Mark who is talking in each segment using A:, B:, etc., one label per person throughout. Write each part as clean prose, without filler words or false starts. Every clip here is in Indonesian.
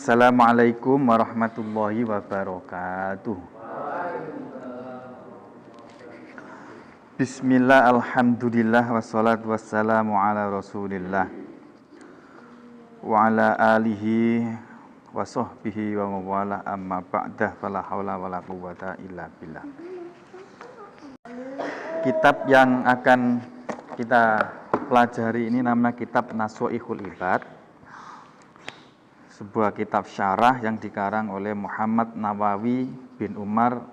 A: Assalamualaikum warahmatullahi wabarakatuh. Bismillah, alhamdulillah, wassalatu wassalamu ala rasulillah wa ala alihi wa sahbihi wa mawala amma ba'dah fala hawla wa la quwwata illa billah. Kitab yang akan kita pelajari ini namanya kitab Nashaikhul Ibad, sebuah kitab syarah yang dikarang oleh Muhammad Nawawi bin Umar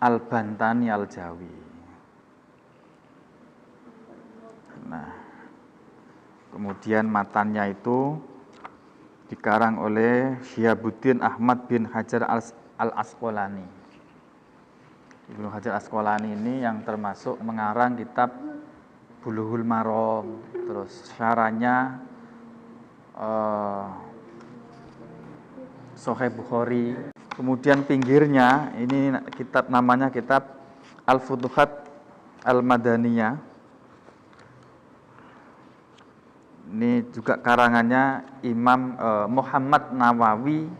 A: Al-Bantani Al-Jawi. Nah, kemudian matannya itu dikarang oleh Syihabuddin Ahmad bin Hajar Al-Asqalani. Ibnu Hajar Al-Asqalani ini yang termasuk mengarang kitab Bulughul Maram, terus syarahnya Sahih Bukhari. Kemudian pinggirnya ini kitab namanya kitab Al-Futuhat Al-Madaniyah. Ini juga karangannya Imam Muhammad Nawawi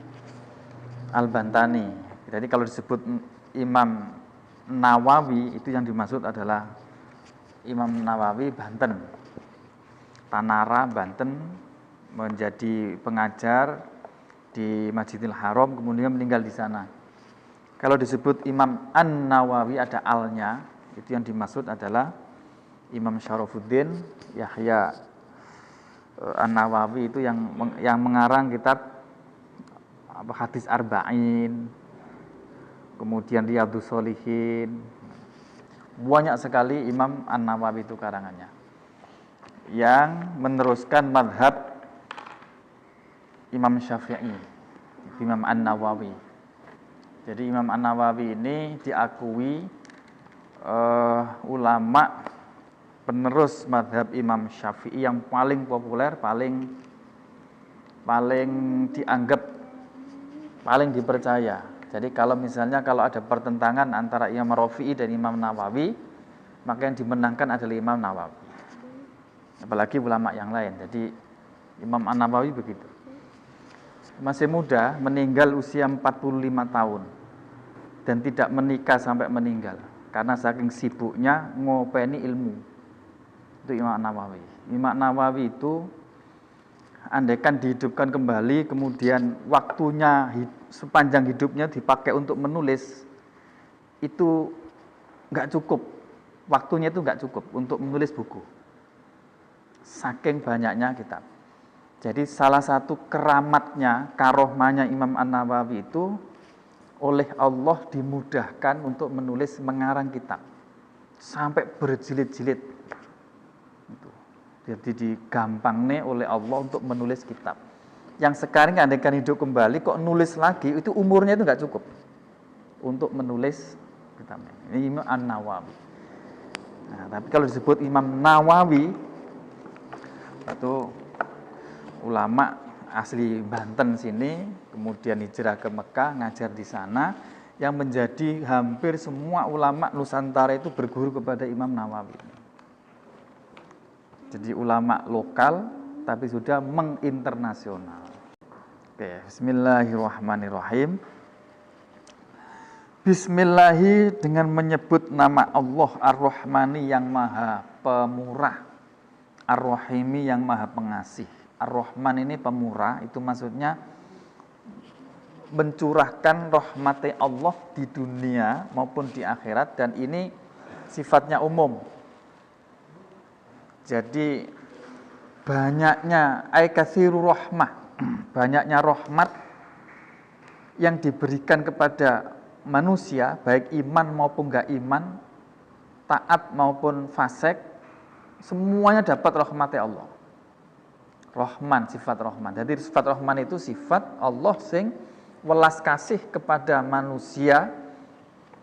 A: Al-Bantani. Jadi kalau disebut Imam Nawawi itu yang dimaksud adalah Imam Nawawi Banten, Tanara Banten, menjadi pengajar di Masjidil Haram, kemudian meninggal di sana. Kalau disebut Imam An-Nawawi ada alnya, itu yang dimaksud adalah Imam Syarafuddin Yahya An-Nawawi, itu yang mengarang kitab hadis Arba'in, kemudian Riyadhus Shalihin. Banyak sekali Imam An-Nawawi itu karangannya, yang meneruskan mazhab Imam Syafi'i, Imam An-Nawawi. Jadi Imam An-Nawawi ini diakui ulama penerus mazhab Imam Syafi'i yang paling populer, paling dianggap, paling dipercaya. Jadi kalau misalnya ada pertentangan antara Imam Rafi'i dan Imam Nawawi, maka yang dimenangkan adalah Imam Nawawi, apalagi ulama yang lain. Jadi Imam An-Nawawi begitu. Masih muda, meninggal usia 45 tahun dan tidak menikah sampai meninggal karena saking sibuknya ngopeni ilmu. Itu Imam Nawawi. Imam Nawawi itu andaikan dihidupkan kembali, kemudian waktunya sepanjang hidupnya dipakai untuk menulis, itu nggak cukup. Waktunya itu nggak cukup untuk menulis buku. Saking banyaknya kitab. Jadi salah satu keramatnya, karohmanya Imam An-Nawawi itu oleh Allah dimudahkan untuk menulis, mengarang kitab sampai berjilid-jilid. Jadi digampangnya oleh Allah untuk menulis kitab. Yang sekarang andaikan hidup kembali kok nulis lagi, itu umurnya itu nggak cukup untuk menulis kitabnya. Ini Imam An-Nawawi. Nah, tapi kalau disebut Imam Nawawi, itu ulama asli Banten sini, kemudian hijrah ke Mekah, ngajar di sana, yang menjadi hampir semua ulama Nusantara itu berguru kepada Imam Nawawi. Jadi ulama lokal tapi sudah menginternasional. Oke, bismillahirrahmanirrahim. Bismillahi dengan menyebut nama Allah Ar-Rahmani yang maha pemurah, Ar-Rahimi yang maha pengasih. Ar-Rahman ini pemurah, itu maksudnya mencurahkan rahmat Allah di dunia maupun di akhirat, dan ini sifatnya umum. Jadi banyaknya katsiru rahmah, banyaknya rahmat yang diberikan kepada manusia, baik iman maupun enggak iman, taat maupun fasik, semuanya dapat rahmat Allah. Rahman, sifat Rahman. Jadi sifat Rahman itu sifat Allah sing welas kasih kepada manusia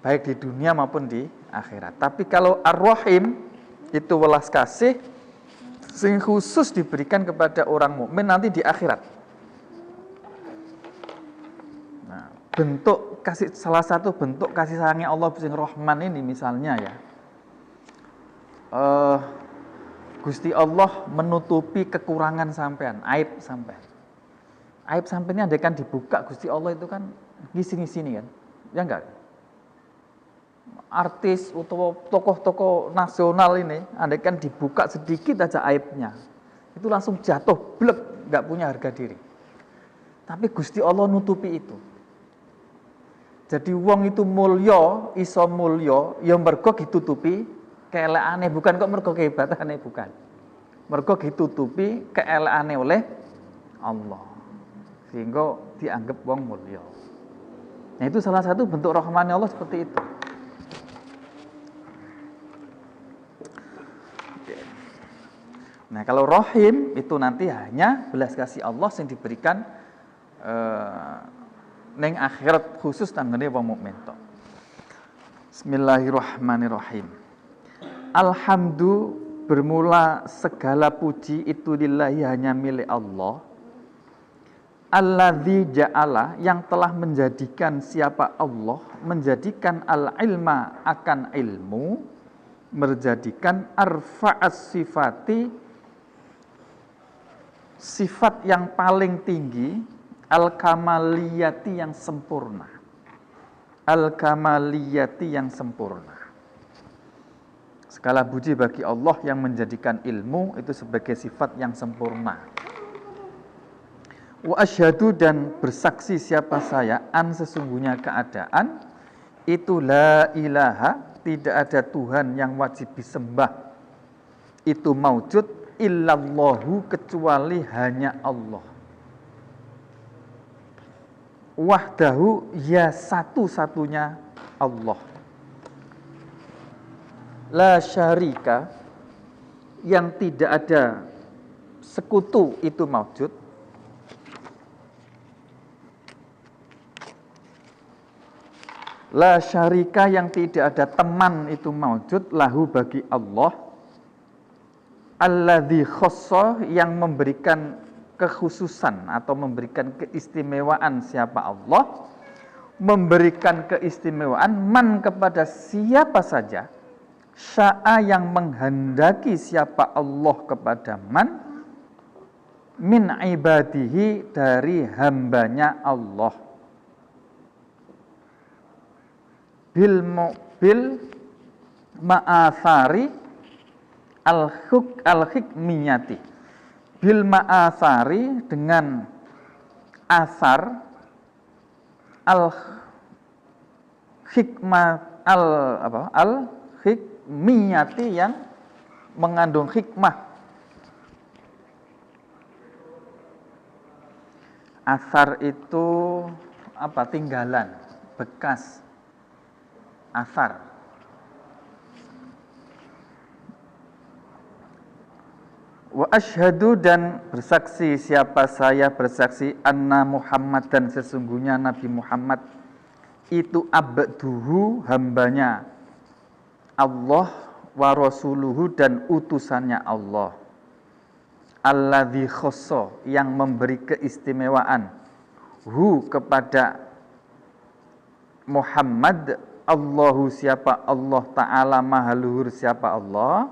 A: baik di dunia maupun di akhirat. Tapi kalau Ar-Rahim itu welas kasih sing khusus diberikan kepada orang mukmin nanti di akhirat. Nah, bentuk kasih, salah satu bentuk kasih sayangnya Allah sing Rahman ini misalnya ya, Gusti Allah menutupi kekurangan sampean, aib sampean. Aib sampean andaikan dibuka Gusti Allah itu kan ngisi-ngisi nih kan. Ya enggak? Artis atau tokoh-tokoh nasional ini andaikan dibuka sedikit aja aibnya, itu langsung jatuh blek, enggak punya harga diri. Tapi Gusti Allah nutupi itu. Jadi wong itu mulya, iso mulya ya mergo ditutupi keelekane, bukan kok mergo kehebatane, bukan. Mergo ditutupi keelekane oleh Allah. Sehingga dianggap wong mulya. Nah, itu salah satu bentuk rahmane Allah seperti itu. Nah, kalau rahim itu nanti hanya belas kasih Allah yang diberikan neng akhirat khusus tanggane wong mukmin tok. Bismillahirrahmanirrahim. Alhamdu bermula segala puji itu lillahi hanya milik Allah. Alladzi ja'ala yang telah menjadikan siapa Allah, menjadikan al-ilma akan ilmu, menjadikan arfa'as sifati sifat yang paling tinggi, al-kamaliyati yang sempurna. Al-kamaliyati yang sempurna. Segala puji bagi Allah yang menjadikan ilmu itu sebagai sifat yang sempurna. Wa asyhadu dan bersaksi siapa saya an sesungguhnya keadaan itu la ilaha tidak ada Tuhan yang wajib disembah itu maujud illallahu kecuali hanya Allah. Wahdahu ya satu-satunya Allah. La syarika yang tidak ada sekutu itu maujud. La syarika yang tidak ada teman itu maujud lahu bagi Allah. Alladzi khassa yang memberikan kekhususan atau memberikan keistimewaan siapa Allah, memberikan keistimewaan man kepada siapa saja, sya'a yang menghendaki siapa Allah kepada man, min ibadihi dari hambanya Allah. Bil ma'athari al-hikmiyati bil ma'athari dengan asar al-hikmiyati yang mengandung hikmah. Asar itu apa? Tinggalan, bekas. Asar. Wa asyhadu dan bersaksi siapa saya bersaksi anna Muhammad dan sesungguhnya Nabi Muhammad itu abduhu hambanya Allah wa rasuluhu dan utusannya Allah. Alladzi khassa yang memberi keistimewaan hu kepada Muhammad Allahu siapa Allah Ta'ala maha luhur siapa Allah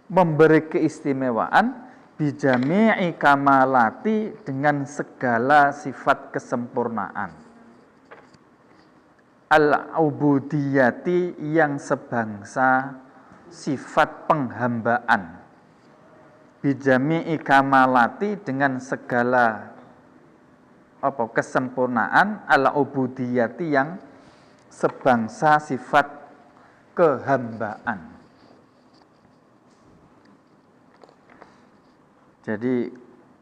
A: memberi keistimewaan bijami'i kamalati dengan segala sifat kesempurnaan al-ubudiyati yang sebangsa sifat penghambaan bijami'i kamalati dengan segala kesempurnaan al-ubudiyati yang sebangsa sifat kehambaan. Jadi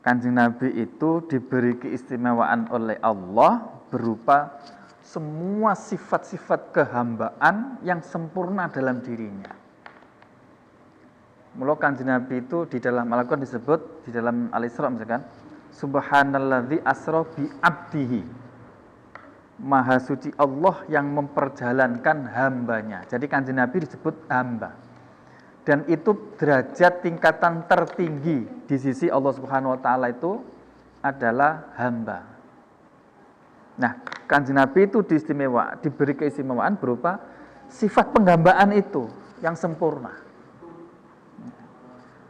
A: Kanjeng Nabi itu diberi keistimewaan oleh Allah berupa semua sifat-sifat kehambaan yang sempurna dalam dirinya. Mula Kanjeng Nabi itu di dalam Al-Qur'an disebut di dalam Al-Isra misalkan subhanalladzi asra bi abdihi. Maha suci Allah yang memperjalankan hambanya. Jadi Kanjeng Nabi disebut hamba. Dan itu derajat tingkatan tertinggi di sisi Allah Subhanahu wa taala itu adalah hamba. Nah, Kanjeng Nabi itu diberi keistimewaan berupa sifat penghambaan itu yang sempurna.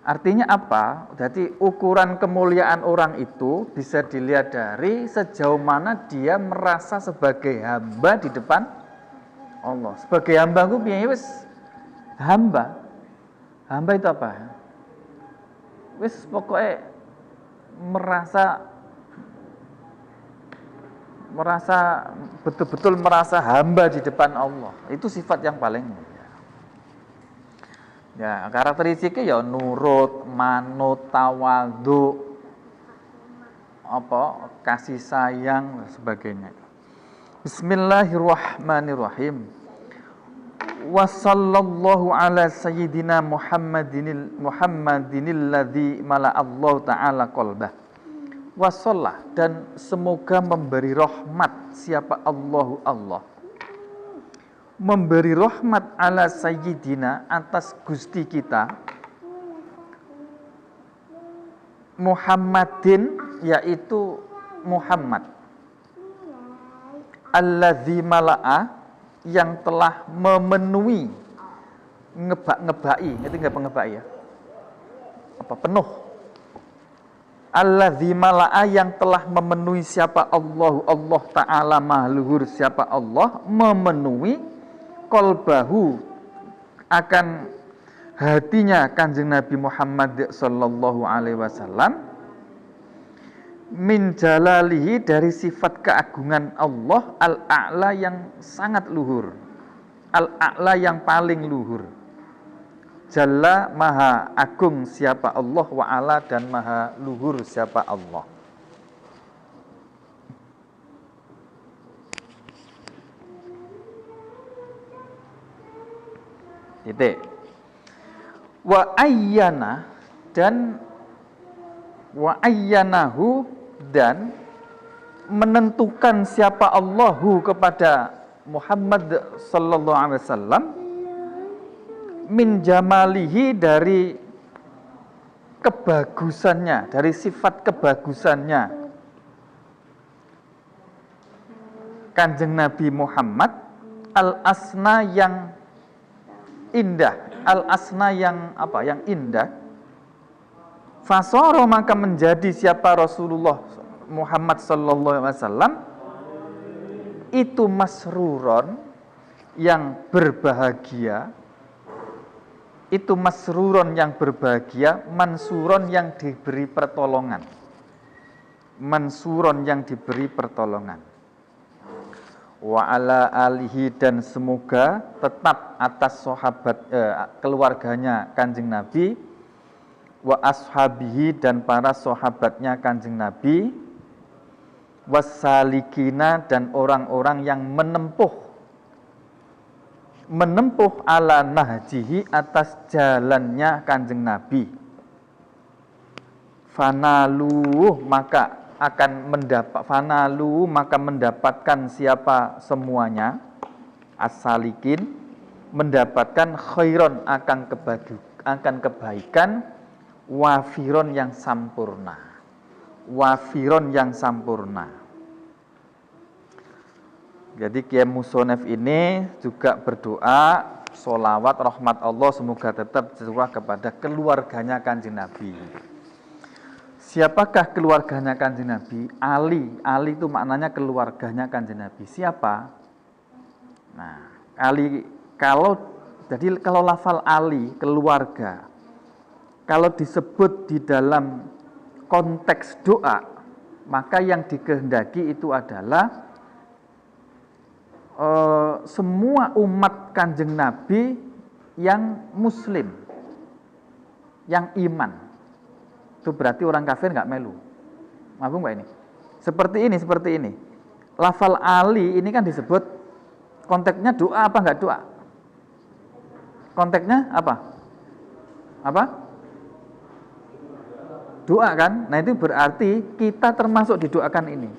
A: Artinya apa? Jadi ukuran kemuliaan orang itu bisa dilihat dari sejauh mana dia merasa sebagai hamba di depan Allah. Sebagai hamba ku piye wis hamba. Hamba itu apa? Wis pokoknya merasa betul-betul merasa hamba di depan Allah. Itu sifat yang paling mulia. Ya, karakteristiknya ya nurut, manut, tawadhu, kasih sayang dan sebagainya. Bismillahirrahmanirrahim. Wa sallallahu ala sayyidina Muhammadinil ladzi mala'allahu ta'ala qalbah. Wa sallah, dan semoga memberi rahmat siapa Allah memberi rahmat ala sayyidina atas Gusti kita Muhammadin, yaitu Muhammad, alladzi mala'a, yang telah memenuhi, ngebaki, ngerti nggak ngebaki ya? Penuh. Alladzi mala'a, yang telah memenuhi siapa Allah Ta'ala mahluhur, siapa Allah memenuhi qalbahu, akan hatinya Kanjeng Nabi Muhammad sallallahu alaihi wasallam, min jalalihi, dari sifat keagungan Allah, al-a'la, yang sangat luhur, al-a'la, yang paling luhur, jalla, maha agung siapa Allah, wa ala, dan maha luhur siapa Allah. Titik. Wa ayyana, dan wa ayyanahu, dan menentukan siapa Allahu kepada Muhammad sallallahu alaihi wasallam, min jamalihi, dari kebagusannya, dari sifat kebagusannya Kanjeng Nabi Muhammad, al-asna, yang indah, al-asna, yang yang indah. Fasoro, maka menjadi siapa Rasulullah Muhammad sallallahu alaihi wasallam itu masruron, yang berbahagia, itu masruron, yang berbahagia, mansuron, yang diberi pertolongan, mansuron, yang diberi pertolongan. Wa ala alihi, dan semoga tetap atas keluarganya Kanjeng Nabi, wa ashabihi, dan para sahabatnya Kanjeng Nabi, wassalikina, dan orang-orang yang menempuh ala nahjihi, atas jalannya Kanjeng Nabi. Fanalu, maka mendapatkan siapa semuanya, as-salikin, mendapatkan khairon, akan kebaikan, wafiron, yang sampurna, wafiron, yang sampurna. Jadi Kiai Musonef ini juga berdoa sholawat rahmat Allah semoga tetap tercurah kepada keluarganya Kanjeng Nabi. Siapakah keluarganya Kanjeng Nabi? Ali. Ali itu maknanya keluarganya Kanjeng Nabi. Siapa? Nah, Ali, kalau lafal Ali, keluarga, kalau disebut di dalam konteks doa, maka yang dikehendaki itu adalah semua umat Kanjeng Nabi yang muslim, yang iman. Itu berarti orang kafir nggak melu. Mabung nggak ini? Seperti ini. Lafal Ali ini kan disebut konteksnya doa apa nggak doa? Konteksnya apa? Doa kan? Nah itu berarti kita termasuk didoakan ini.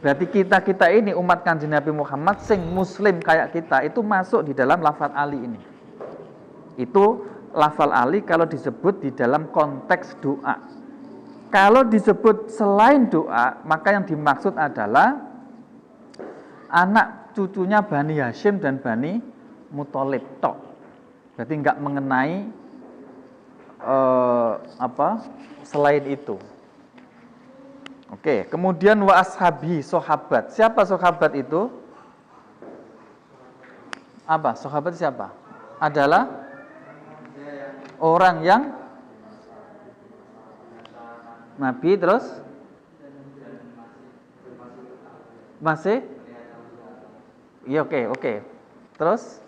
A: Berarti kita ini umat Kanjeng Nabi Muhammad sing muslim kayak kita itu masuk di dalam lafal Ali ini. Itu lafal Ali kalau disebut di dalam konteks doa. Kalau disebut selain doa, maka yang dimaksud adalah anak cucunya Bani Hashim dan Bani Muthalib tok. Berarti enggak mengenai selain itu. Oke, kemudian wa ashabi, sahabat. Siapa sahabat itu? Apa? Sahabat siapa? Adalah orang yang Nabi terus masih? Iya, oke. Terus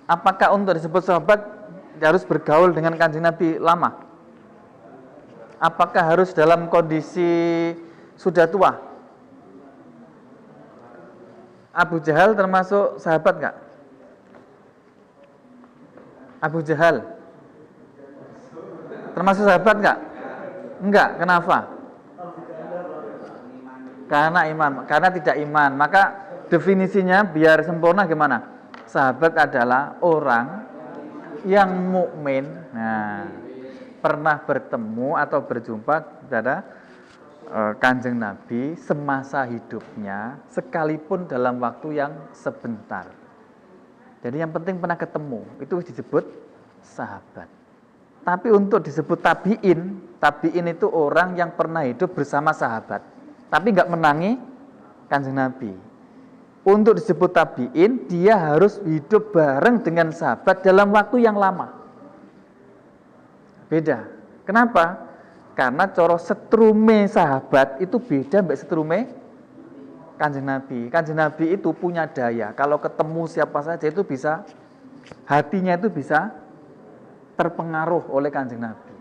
A: apakah untuk disebut sahabat harus bergaul dengan Kanjeng Nabi lama? Apakah harus dalam kondisi sudah tua? Abu Jahal termasuk sahabat enggak? Abu Jahal termasuk sahabat enggak? Enggak, kenapa? Karena tidak iman. Maka definisinya biar sempurna gimana? Sahabat adalah orang yang mukmin. Nah, pernah bertemu atau berjumpa pada Kanjeng Nabi semasa hidupnya, sekalipun dalam waktu yang sebentar. Jadi yang penting pernah ketemu, itu disebut sahabat. Tapi untuk disebut tabi'in itu orang yang pernah hidup bersama sahabat, tapi nggak menangi Kanjeng Nabi. Untuk disebut tabi'in, dia harus hidup bareng dengan sahabat dalam waktu yang lama. Beda. Kenapa? Karena coro setrume sahabat itu beda mbak setrume Kanjeng Nabi. Kanjeng Nabi itu punya daya. Kalau ketemu siapa saja itu bisa, hatinya itu bisa terpengaruh oleh Kanjeng Nabi.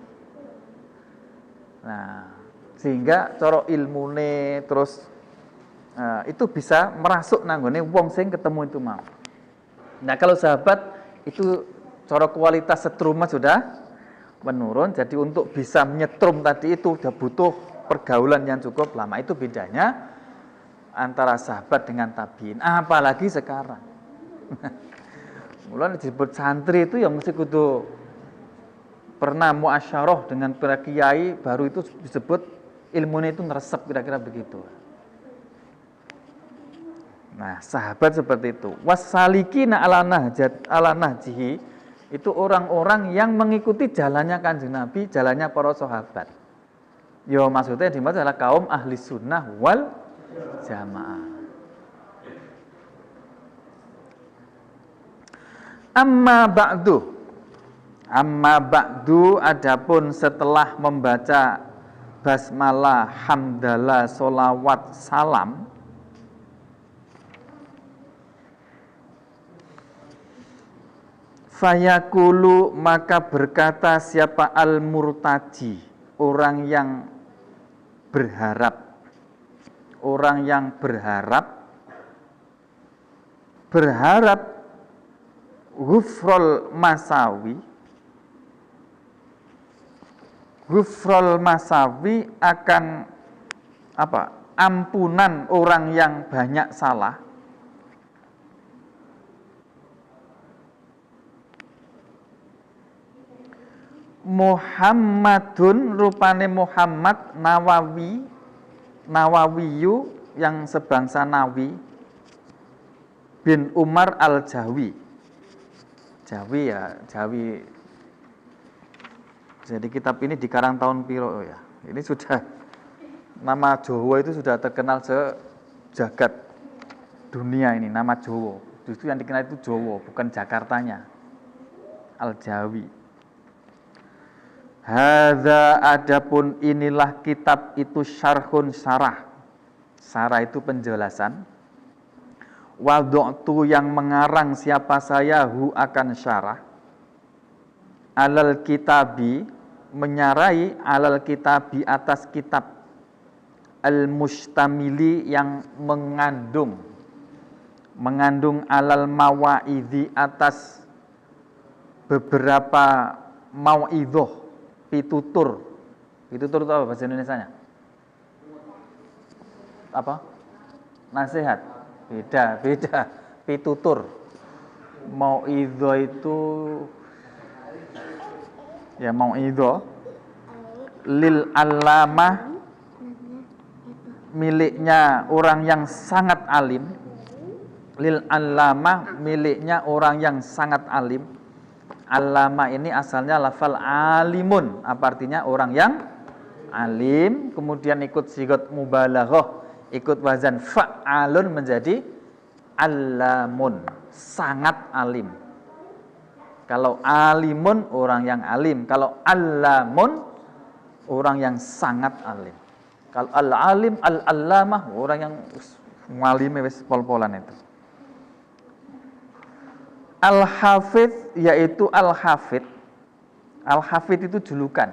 A: Nah, sehingga coro ilmune terus itu bisa merasuk nanggone wong sing ketemu itu mau. Nah, kalau sahabat itu coro kualitas setruma sudah menurun, jadi untuk bisa menyetrum tadi itu sudah butuh pergaulan yang cukup lama. Itu bedanya antara sahabat dengan tabiin, apalagi sekarang. Mulai disebut santri itu ya mesti kudu pernah muasyarah dengan para kiai, baru itu disebut ilmunya itu ngeresep, kira-kira begitu. Nah, sahabat seperti itu. Wasalikina ala nahjihi, itu orang-orang yang mengikuti jalannya Kanjeng Nabi, jalannya para sahabat. Yo maksudnya dimaksud adalah kaum ahli sunnah wal jamaah. Amma ba'du adapun setelah membaca basmalah, hamdalah, sholawat, salam, fayaqulu maka berkata siapa al-murtaji, orang yang berharap. Orang yang berharap ghufrul masawi akan ampunan orang yang banyak salah. Muhammadun rupane Muhammad Nawawiyu yang sebangsa Nawi bin Umar al-Jawi. Jawi. Jadi kitab ini dikarang tahun piro ya. Ini sudah nama Jawa itu sudah terkenal sejagat dunia ini, nama Jawa. Justru yang dikenal itu Jawa, bukan Jakartanya. Al-Jawi. Hadza adapun inilah kitab itu syarhun syarah. Syarah itu penjelasan. Wada'tu yang mengarang siapa saya hu akan syarah. Alal kitabi menyarai alal kitabi atas kitab. Al-mustamili yang mengandung alal mawaidhi atas beberapa mauidhoh. Pitutur itu apa bahasa Indonesianya? Apa? Nasihat. Beda. Pitutur. Mauidhoh itu ya mauidhoh lil alamah, miliknya orang yang sangat alim. Lil alamah miliknya orang yang sangat alim. Allama ini asalnya lafal alimun. Apa artinya? Orang yang alim. Kemudian ikut sigot mubalaghah, ikut wazan fa'alun menjadi allamun, sangat alim. Kalau alimun orang yang alim, kalau allamun orang yang sangat alim. Kalau al-alim, al-allamah orang yang ngalime wis pol-polan itu. Al-hafidh yaitu al-hafidh. Al-hafidh itu julukan.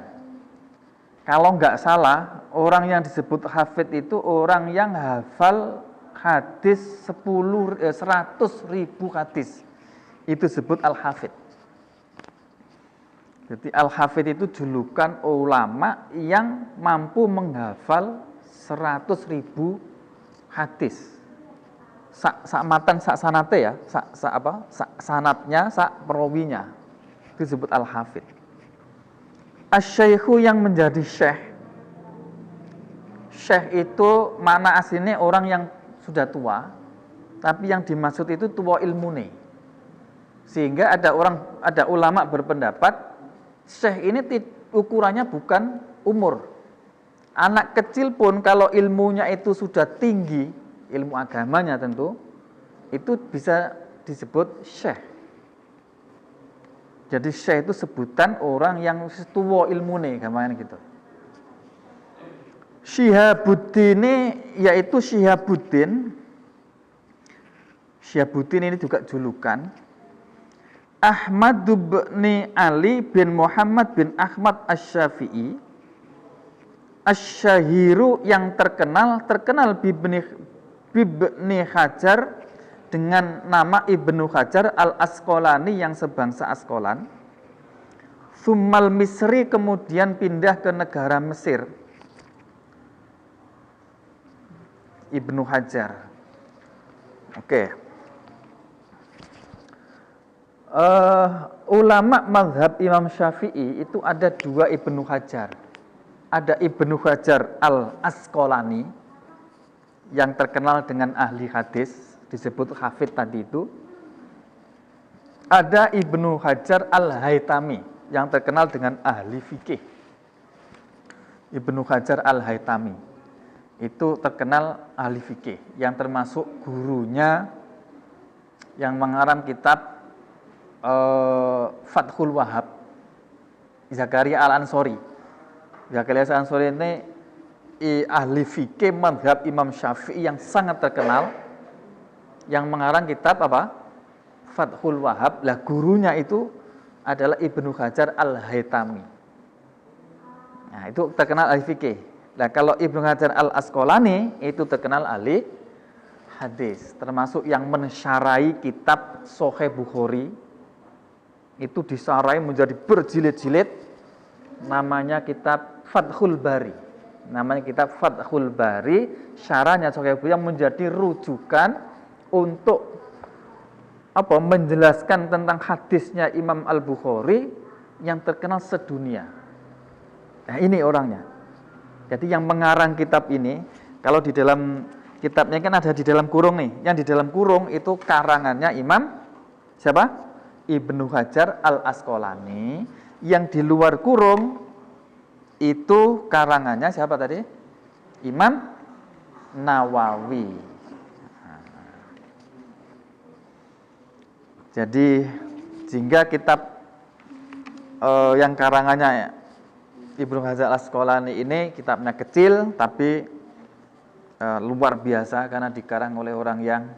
A: Kalau enggak salah, orang yang disebut hafidh itu orang yang hafal hadis 100.000 hadis. Itu disebut al-hafidh. Jadi al-hafidh itu julukan ulama yang mampu menghafal 100.000 hadis. Sak matan sak sanate ya, sak sanatnya, sak perawinya. Itu disebut al-hafidh. Asy-syaikhu yang menjadi syekh. Syekh itu makna aslinya orang yang sudah tua, tapi yang dimaksud itu tua ilmune. Sehingga ada ulama berpendapat syekh ini ukurannya bukan umur. Anak kecil pun kalau ilmunya itu sudah tinggi, ilmu agamanya tentu, itu bisa disebut syekh. Jadi syekh itu sebutan orang yang tua ilmune, gampangan gitu. Syihabuddin yaitu Syihabuddin. Syihabuddin ini juga julukan. Ahmad bin Ali bin Muhammad bin Ahmad Asy-Syafi'i. Asy-Syahiru yang terkenal Ibni Hajar dengan nama Ibnu Hajar Al-Asqalani yang sebangsa Asqalan. Tsummal Misri kemudian pindah ke negara Mesir. Ibnu Hajar. Oke. Ulama mazhab Imam Syafi'i itu ada dua Ibnu Hajar. Ada Ibnu Hajar Al-Asqalani yang terkenal dengan ahli hadis, disebut hafidh tadi itu. Ada Ibnu Hajar Al-Haytami yang terkenal dengan ahli fikih. Ibnu Hajar Al-Haytami itu terkenal ahli fikih, yang termasuk gurunya yang mengarang kitab Fathul Wahhab, Zakaria Al-Ansori. Zakaria Al-Ansori ini ahli fikih mazhab Imam Syafi'i yang sangat terkenal, yang mengarang kitab apa? Fathul Wahhab. Lah gurunya itu adalah Ibnu Hajar Al-Haytami. Nah, itu terkenal ahli fikih. Nah, kalau Ibnu Hajar Al-Asqalani itu terkenal ahli hadis, termasuk yang mensyarahi kitab Sahih Bukhari. Itu disarai menjadi berjilid-jilid, namanya kitab Fathul Bari. Namanya kitab Fathul Bari, syarahnya Sahih Bukhari yang menjadi rujukan untuk menjelaskan tentang hadisnya Imam Al-Bukhari yang terkenal sedunia. Nah, ini orangnya. Jadi yang mengarang kitab ini, kalau di dalam kitabnya kan ada di dalam kurung nih. Yang di dalam kurung itu karangannya Imam siapa? Ibnu Hajar Al-Asqalani. Yang di luar kurung itu karangannya siapa tadi? Imam Nawawi. Jadi sehingga kitab yang karangannya Ibnu Hajar Al-Asqalani ini kitabnya kecil tapi luar biasa karena dikarang oleh orang yang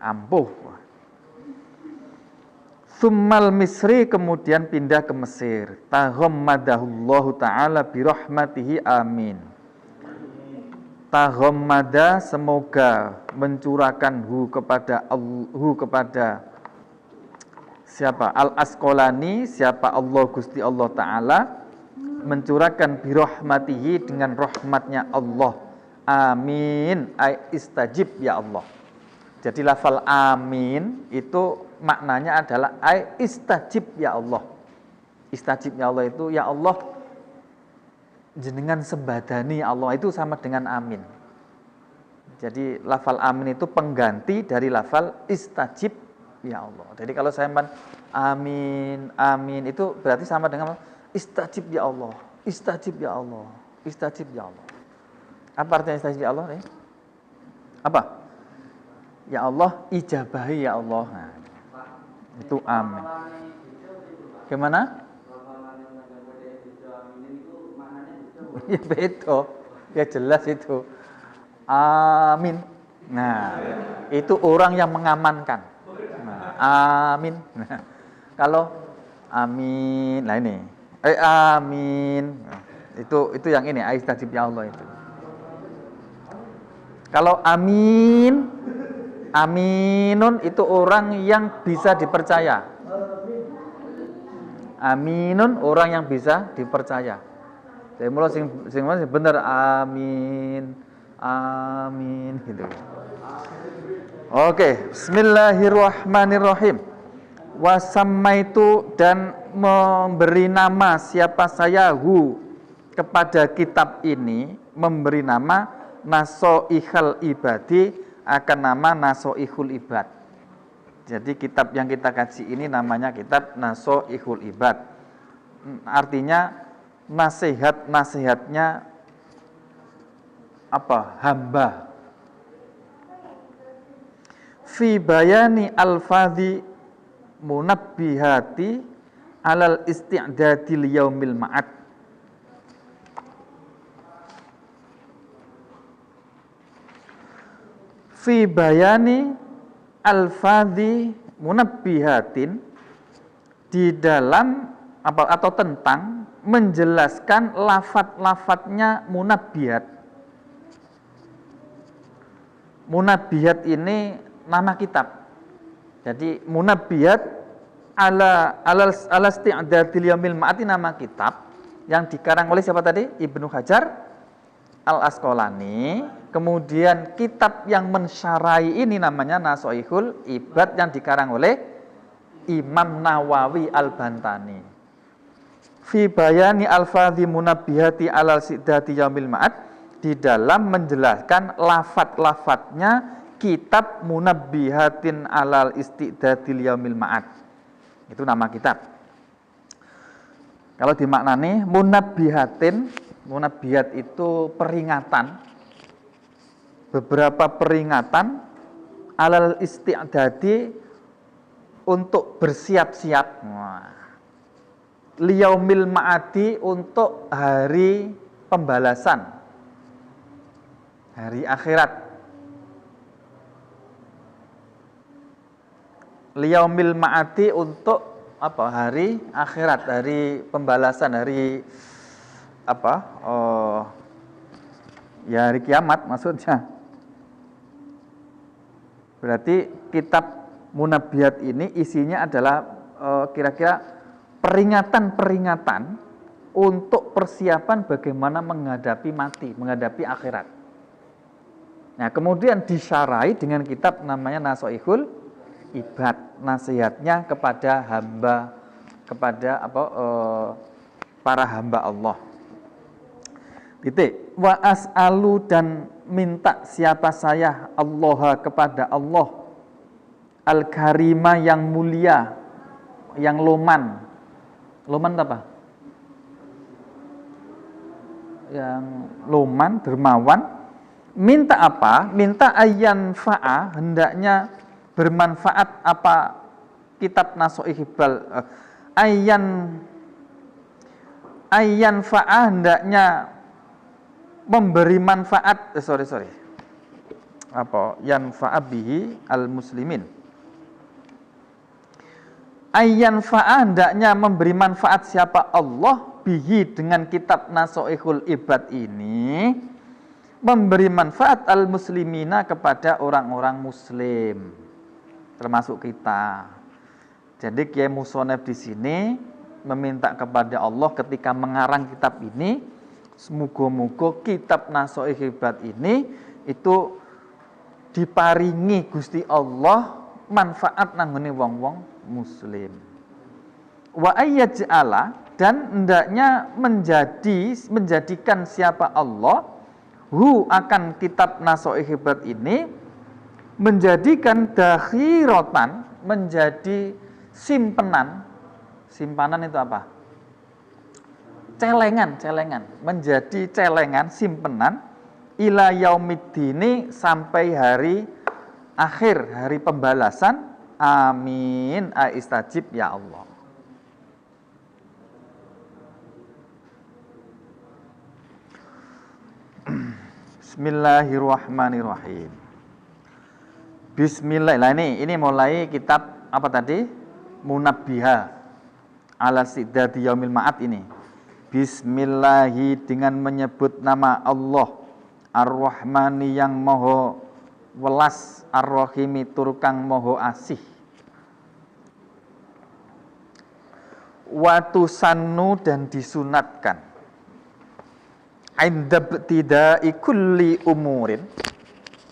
A: ampuh. Tsummal Misri kemudian pindah ke Mesir. Taghammadahullahu ta'ala birahmatihi amin. Taghammada semoga mencurahkan kepada siapa? Al-Asqalani, siapa? Allah Gusti Allah Ta'ala mencurahkan birahmatihi dengan rahmatnya Allah. Amin, ay istajib ya Allah. Jadi lafal amin itu maknanya adalah ay istajib ya Allah. Istajib ya Allah itu ya Allah jenengan sembadani Allah, itu sama dengan amin. Jadi lafal amin itu pengganti dari lafal istajib ya Allah. Jadi kalau saya amin, amin itu berarti sama dengan istajib ya Allah, istajib ya Allah, istajib ya Allah. Apa artinya istajib ya Allah? Apa? Ya Allah, ijabahi ya Allah. Nah, itu amin. Gimana? Ya betul. Ya jelas itu. Amin. Nah, itu orang yang mengamankan. Nah, amin. Nah, kalau amin, nah ini. Amin. Nah, itu yang ini, istajib ya Allah itu. Kalau amin, aminun itu orang yang bisa dipercaya. Aminun orang yang bisa dipercaya. Jadi mulai sing bener amin. Amin gitu. Oke, bismillahirrahmanirrahim. Wasammaitu dan memberi nama siapa saya kepada kitab ini, memberi nama Nasoihal Ibadi akan nama Nasoihul Ibad. Jadi kitab yang kita kaji ini namanya kitab Nasoihul Ibad. Artinya nasihat-nasihatnya apa? Hamba. Fi bayani al-fadhi munabbihati alal isti'dadil yaumil ma'ad. Fi bayani al-fadhi munabbihatin, di dalam apa atau tentang menjelaskan lafat-lafatnya munabbihat. Munabbihat ini nama kitab. Jadi munabbihat ala isti'dadil yaumil ma'ad nama kitab yang dikarang oleh siapa tadi? Ibnu Hajar Al-Asqalani. Kemudian kitab yang mensyarai ini namanya Nasoihul Ibad yang dikarang oleh Imam Nawawi Al-Bantani. Fi bayani al-fadhi munabbihati alal siddati yaumil ma'ad, di dalam menjelaskan lafat-lafatnya kitab munabbihatin alal istidadil yaumil ma'ad. Itu nama kitab. Kalau dimaknani munabbihatin, munabbihat itu peringatan, beberapa peringatan alal istidadi untuk bersiap-siap. Liyaumil ma'adi untuk hari pembalasan, hari akhirat. Liyaumil ma'adi untuk apa? Hari akhirat, hari pembalasan, hari apa? Ya hari kiamat maksudnya. Berarti kitab Munabbihat ini isinya adalah kira-kira peringatan-peringatan untuk persiapan bagaimana menghadapi mati, menghadapi akhirat. Nah, kemudian disyarai dengan kitab namanya Nasoihul Ibad, nasihatnya kepada hamba, kepada para hamba Allah. Titik. Wa as'alu dan minta siapa saya Allah kepada Allah Al-Karima yang mulia, yang loman. Loman apa? Yang loman, dermawan. Minta apa? Minta ayyan fa'a, hendaknya bermanfaat apa kitab Nasoihul ayyan fa'a, hendaknya memberi manfaat yanfa'a bihi al-muslimin. Ayyan fa'a, hendaknya memberi manfaat siapa Allah bihi dengan kitab Nasoihul Ibad ini, memberi manfaat al-muslimina kepada orang-orang muslim, termasuk kita. Jadi Kiai Musonef di sini meminta kepada Allah ketika mengarang kitab ini, semoga-moga kitab Nasoihul Ibad ini itu diparingi Gusti Allah manfaat nanggone wong-wong muslim. Wa ayyaj'ala, dan hendaknya menjadikan siapa Allah akan kitab Nasoihul Ibad ini menjadikan dakhiratan, menjadi simpenan. Simpanan itu apa? Celengan, menjadi celengan, simpenan ila yaumiddini, sampai hari akhir, hari pembalasan. Amin, aistajib ya Allah. Bismillahirrahmanirrahim. Bismillah. Nah ini mulai kitab apa tadi? Munabbiha ala siddati yaumil ma'ad ini. Bismillahi, dengan menyebut nama Allah, Ar-Rahmani yang moho welas, Ar-Rahimi tur kang moho asih. Watu sannu, dan disunatkan, indabtida'i kulli umurin,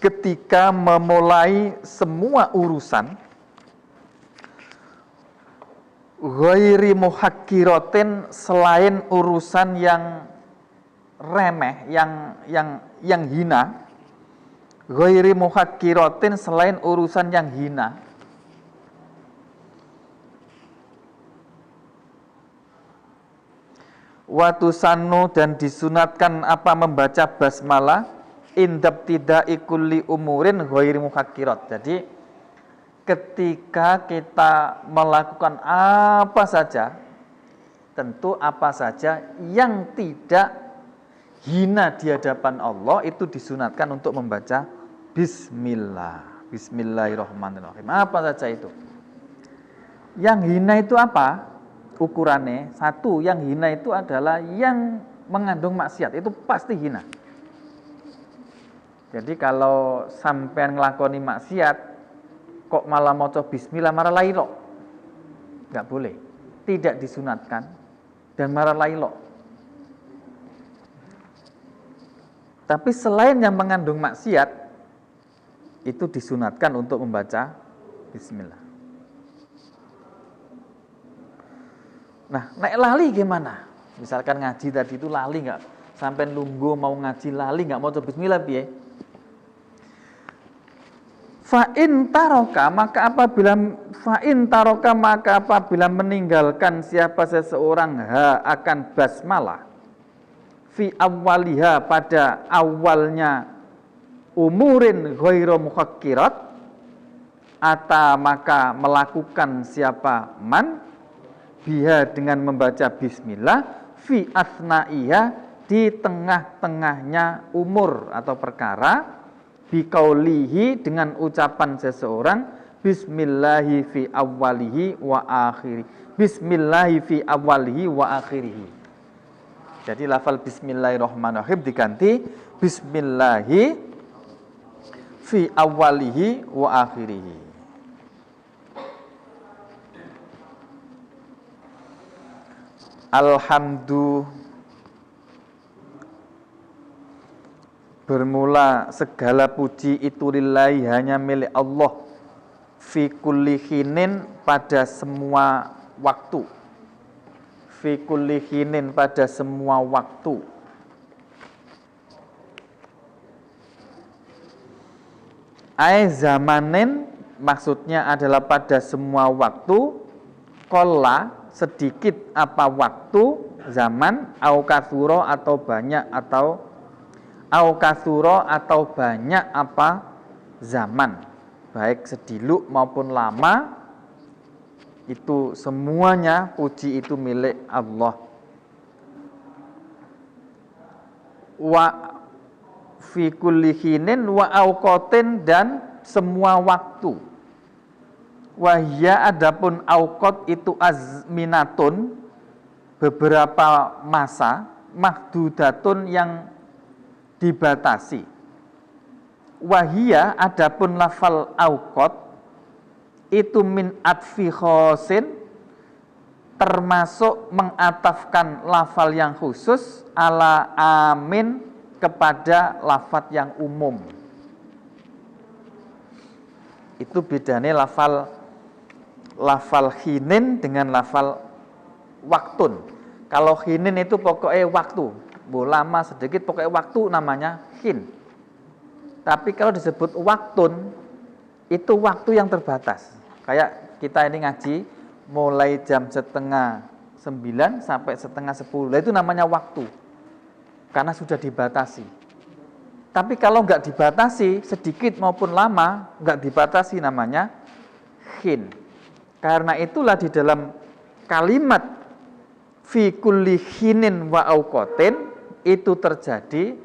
A: ketika memulai semua urusan, ghairi muhakkiratin, selain urusan yang remeh, yang hina. Ghairi muhakkiratin, selain urusan yang hina. Watusannu, dan disunatkan apa? Membaca basmalah indabtida'i kulli umurin ghairi muhakkirat. Jadi ketika kita melakukan apa saja, tentu apa saja yang tidak hina di hadapan Allah, itu disunatkan untuk membaca bismillah. Bismillahirrahmanirrahim. Apa saja itu? Yang hina itu apa? Ukurannya satu, yang hina itu adalah yang mengandung maksiat, itu pasti hina. Jadi kalau sampean ngelakoni maksiat kok malah maca bismillah, marah lailo, nggak boleh, tidak disunatkan, dan marah lailo. Tapi selain yang mengandung maksiat, itu disunatkan untuk membaca bismillah. Nah, nek lali gimana? Misalkan ngaji tadi itu lali nggak? Sampai nunggu mau ngaji lali nggak mau coba bismillah piye? Fa'in taroka, maka apabila meninggalkan siapa seseorang akan basmalah fi awwaliha, pada awalnya, umurin ghairu muhakkirat, maka melakukan siapa man biha, dengan membaca bismillah, fi asna'iha, di tengah-tengahnya umur atau perkara, biqaulihi, dengan ucapan seseorang, bismillahi fi awwalihi wa akhirih. Bismillahi fi awwalihi wa akhirih. Jadi lafal bismillahirrahmanirrahim diganti bismillahi fi awwalihi wa akhirih. Alhamdulillah, bermula segala puji itu lillahi, hanya milik Allah, fi kulli hinin, pada semua waktu. Fi kulli hinin, pada semua waktu. Ai zamanin, maksudnya adalah pada semua waktu. Qalla, sedikit apa waktu, zaman, au katsura, atau banyak, atau au katsura, atau banyak apa zaman, baik sediluk maupun lama, itu semuanya puji itu milik Allah. Wa fi kulli hinin wa auqatin, dan semua waktu. Wahya, adapun auqat itu azminatun, beberapa masa, mahdudatun, yang dibatasi. Wahia, adapun lafal auqat itu min atfi khosin, termasuk mengatafkan lafal yang khusus ala amin, kepada lafal yang umum. Itu bedanya lafal hinin dengan lafal waktun. Kalau hinin itu pokoknya waktu, lama sedikit pokoknya waktu, namanya hin. Tapi kalau disebut waktun, itu waktu yang terbatas. Kayak kita ini ngaji mulai jam 8:30 sampai 9:30. Itu namanya waktu. Karena sudah dibatasi. Tapi kalau nggak dibatasi, sedikit maupun lama, nggak dibatasi namanya hin. Karena itulah di dalam kalimat fi kulli hinin wa auqatin itu terjadi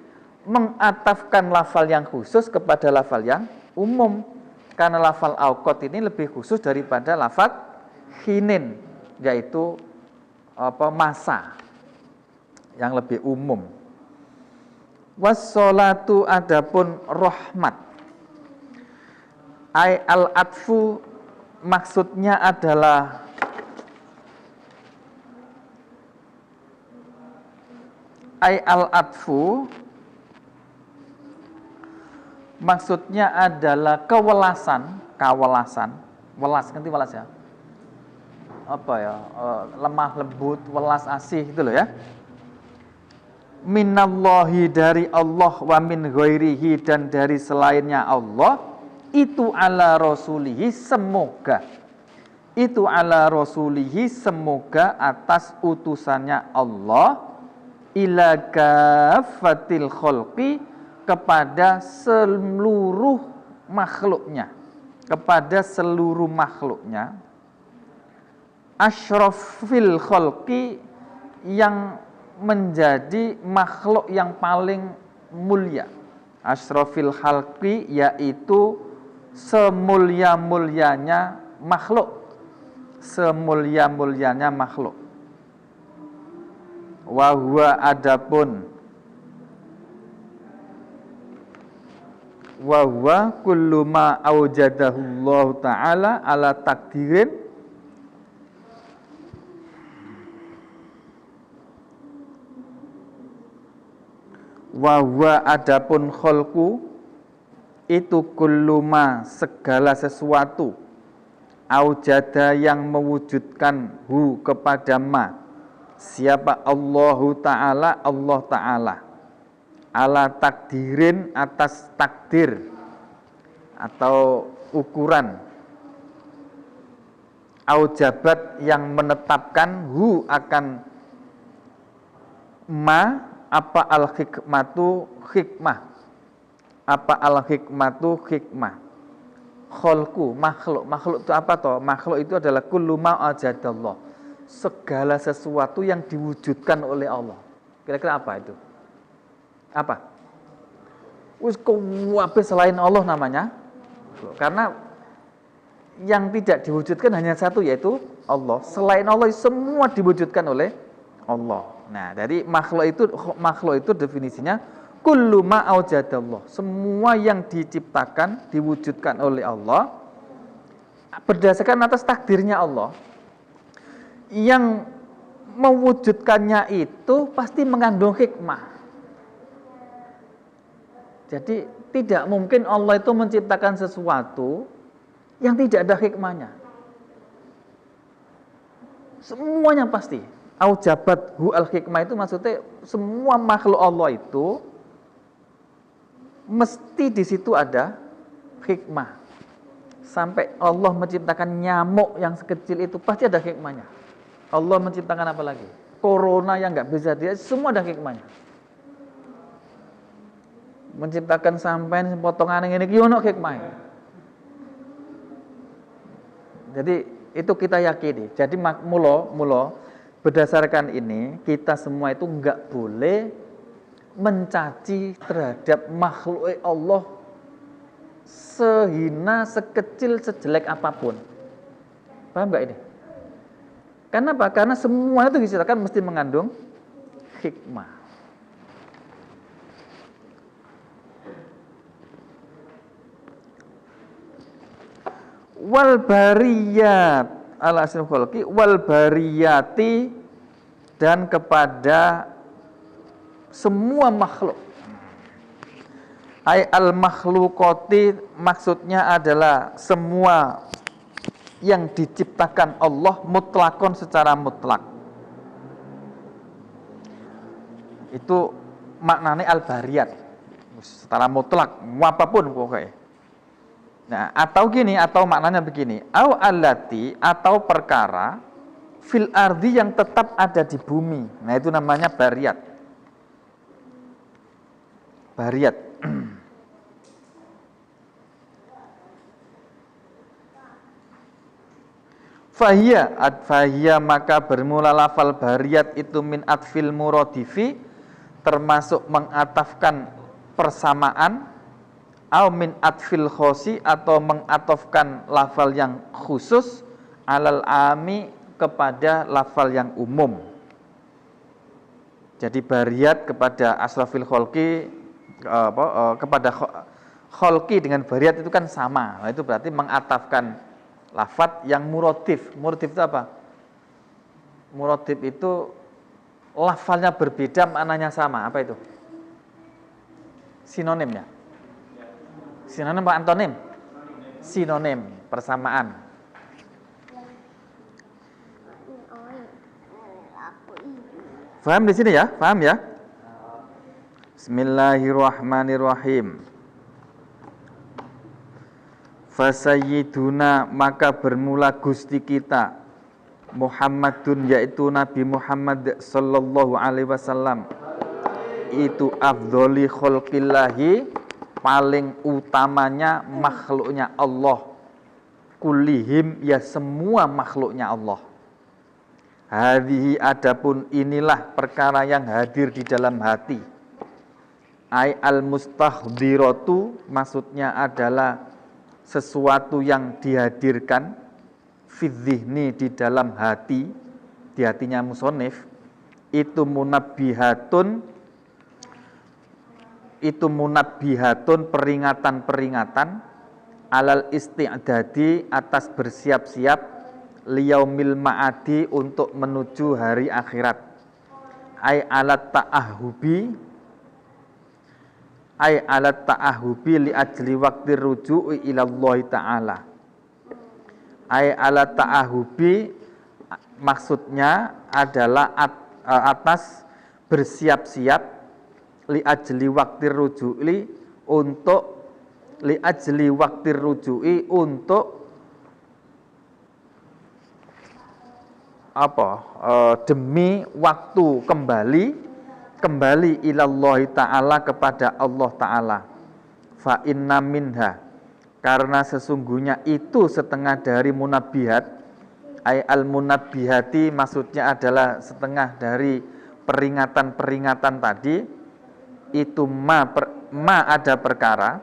A: mengatafkan lafal yang khusus kepada lafal yang umum. Karena lafal auqat ini lebih khusus daripada lafal hinin, yaitu masa yang lebih umum. Wassolatu adapun rahmat. Al-atfu maksudnya adalah al-atfu maksudnya adalah kewelasan. Welas, ngerti welas ya? Apa ya? Lemah lembut, welas asih gitu loh ya. Minallahi dari Allah wa min ghairihi dan dari selainnya Allah itu ala rasulihi semoga atas utusannya Allah ila kafatil khalqi kepada seluruh makhluknya asyrafil khalqi yang menjadi makhluk yang paling mulia. Asyrafil khalqi yaitu semulia-mulianya makhluk. Wa huwa adapun wa huwa kullu ma aujadahu Allah taala ala takdirin wa huwa adapun khalqu itu kulluma segala sesuatu aujada yang mewujudkan hu kepada ma siapa Allah Ta'ala ala takdirin atas takdir atau ukuran aujabat yang menetapkan hu akan ma apa al-hikmatu hikmah khalqu makhluk itu apa toh? Makhluk itu adalah kullu ma ajadallah, segala sesuatu yang diwujudkan oleh Allah. Kira-kira apa itu? Apa? Wis kuwabe selain Allah namanya. Karena yang tidak diwujudkan hanya satu, yaitu Allah. Selain Allah semua diwujudkan oleh Allah. Nah, dari makhluk itu definisinya kullu ma aujadallah, semua yang diciptakan, diwujudkan oleh Allah berdasarkan atas takdirnya Allah. Yang mewujudkannya itu pasti mengandung hikmah. Jadi tidak mungkin Allah itu menciptakan sesuatu yang tidak ada hikmahnya. Semuanya pasti. Aujabat hu al-hikmah itu maksudnya semua makhluk Allah itu mesti di situ ada hikmah. Sampai Allah menciptakan nyamuk yang sekecil itu pasti ada hikmahnya. Allah menciptakan apa lagi? Corona yang nggak bisa dia, semua ada hikmahnya. Menciptakan sampean potongan ini ono hikmahnya. Jadi itu kita yakini. Jadi mulo berdasarkan ini kita semua itu nggak boleh mencaci terhadap makhluk Allah sehina, sekecil, sejelek apapun. Paham nggak ini? Karena apa? Karena semua itu diciptakan mesti mengandung hikmah. Wal bariyat ala asrul khalqi wal bariyati dan kepada semua makhluk. Ai al makhluqati maksudnya adalah semua yang diciptakan Allah mutlakon secara mutlak. Itu maknanya al bariyat secara mutlak apapun pokoknya. Nah, atau gini, atau maknanya begini, au allati, atau perkara fil ardi yang tetap ada di bumi. Nah, itu namanya bariyat. Bariyat. Fahiyya maka bermula lafal bariyat itu min atfil muradifi, termasuk mengatafkan persamaan, au min atfil khosi, atau mengatofkan lafal yang khusus, alal ami, kepada lafal yang umum. Jadi bariyat kepada asrafil kholqi, kepada kholqi dengan bariyat itu kan sama. Nah, itu berarti mengatafkan lafat yang muradif. Muradif itu apa? Muradif itu lafalnya berbeda, maknanya sama. Apa itu? Sinonim ya? Sinonim apa antonim? Sinonim, persamaan. Paham di sini ya? Paham ya? Bismillahirrahmanirrahim. Fasayyiduna, maka bermula Gusti kita Muhammadun, yaitu Nabi Muhammad sallallahu alaihi wasallam, itu afdholi khalqillahi, paling utamanya makhluknya Allah, kullihim, ya semua makhluknya Allah. Hadhihi, adapun inilah perkara yang hadir di dalam hati. Ai al mustahdhiratu, maksudnya adalah sesuatu yang dihadirkan, fidzihni, di dalam hati, di hatinya musonif, itu munabbihatun, peringatan-peringatan, alal isti'dadi, atas bersiap-siap, liyaumil ma'adi, untuk menuju hari akhirat. Ai alat ta'ahubi li ajli waqti ruju'i ilallahi ta'ala. Ai alat ta'ahubi, maksudnya adalah atas bersiap-siap, li ajli waqti ruju'i, untuk li ajli waqti ruju'i, untuk demi waktu kembali ilallahi ta'ala, kepada Allah ta'ala. Fa inna minha, karena sesungguhnya itu setengah dari munabbihat, ay al munabbihati, maksudnya adalah setengah dari peringatan-peringatan tadi, itu ma ada perkara,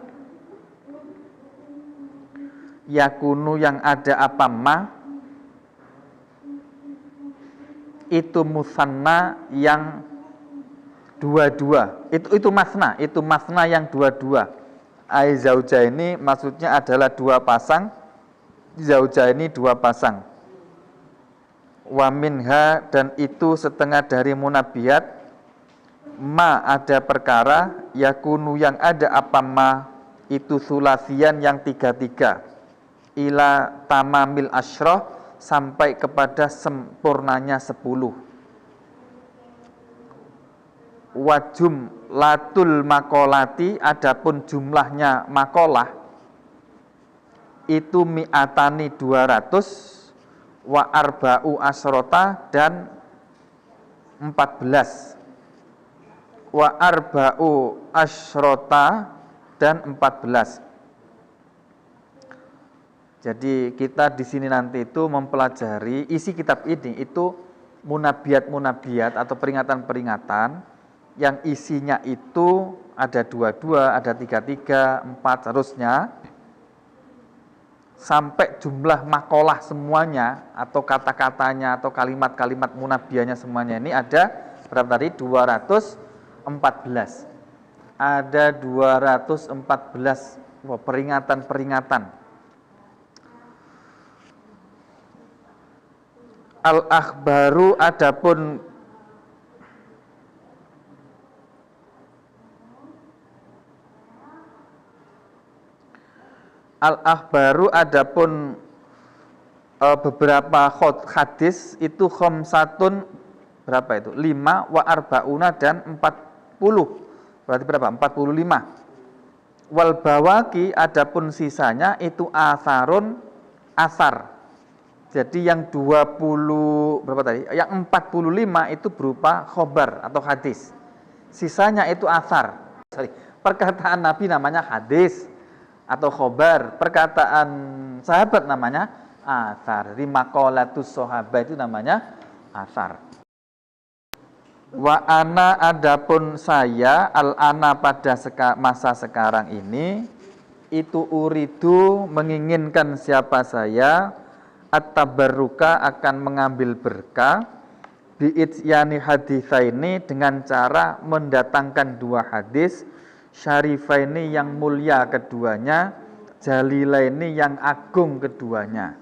A: yakunu, yang ada apa ma, itu musanna, yang dua-dua, itu masna yang dua-dua. Ai zauja ini maksudnya adalah dua pasang, zauja ini dua pasang. Wa minha, dan itu setengah dari munabbihat, ma ada perkara, yakunu, yang ada apa ma, itu sulasian, yang tiga-tiga, ila tamamil asyrah, sampai kepada sempurnanya 10. Wajum latul makolati, adapun jumlahnya makolah itu mi'atani 200, wa arba'u asrota, dan 14, wa arba'u asrota, dan 14. Jadi kita di sini nanti itu mempelajari isi kitab ini, itu munabiat atau peringatan-peringatan yang isinya itu ada 22, ada 33, 4, seterusnya, sampai jumlah makalah semuanya, atau kata-katanya, atau kalimat-kalimat munabiahnya semuanya ini ada berapa tadi? 214. Ada 214 peringatan-peringatan. Al-akhbaru, adapun beberapa hadis itu khamsatun, berapa itu? 5, wa arba'una, dan 40. Berarti berapa? 45. Wal bawaki adapun sisanya itu asarun asar. Jadi yang 20 berapa tadi? Yang 45 itu berupa khobar atau hadis. Sisanya itu asar. Perkataan Nabi namanya hadis atau khobar. Perkataan sahabat namanya asar. Jadi maqalatus sahabat itu namanya asar. Wa ana adapun saya al ana pada masa sekarang ini itu uridu menginginkan siapa saya at-tabarruka akan mengambil berkah bi'ityani haditsaini dengan cara mendatangkan dua hadis syarifaini yang mulia keduanya jalilaini yang agung keduanya.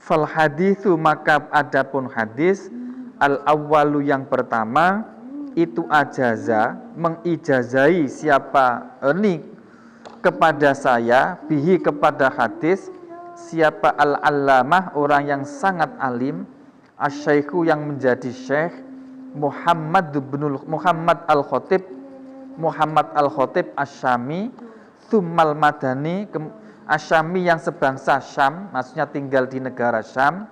A: Fal haditsu maka adapun hadis al awwalu yang pertama itu ajaza mengijazai siapa ini kepada saya bihi kepada hadis siapa al-allamah orang yang sangat alim asy-syaikhu yang menjadi syekh Muhammad al-Khatib Asy-Syami tsummal Madani Asy-Syami yang sebangsa Syam maksudnya tinggal di negara Syam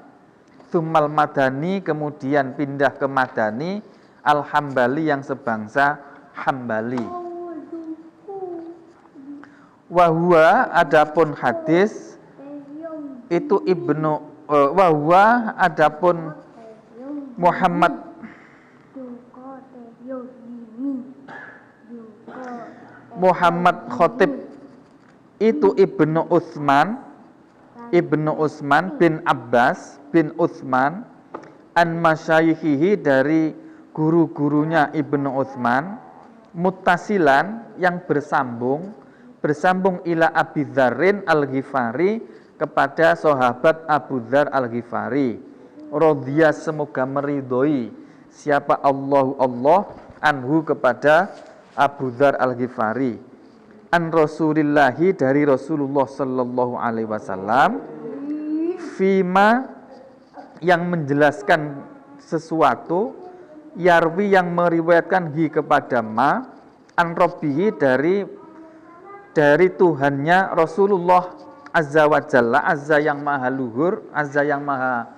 A: tsummal Madani kemudian pindah ke Madani al-Hambali yang sebangsa Hambali. Wahwa adapun hadis itu Ibnu wahwa adapun Muhammad Khatib itu Ibnu Utsman bin Abbas bin Utsman an masyayikhihi dari guru-gurunya Ibnu Utsman muttasilan yang bersambung ila Abi Dzarrin Al-Ghifari kepada sahabat Abu Dzar Al-Ghifari radhiya semoga meridhoi siapa Allah anhu kepada Abu Dzar Al-Ghifari an Rasulillahi dari Rasulullah sallallahu alaihi wasallam fima yang menjelaskan sesuatu yarwi yang meriwayatkan hi kepada ma an rabbihi dari Tuhannya Rasulullah azza wa jalla azza yang maha luhur azza yang maha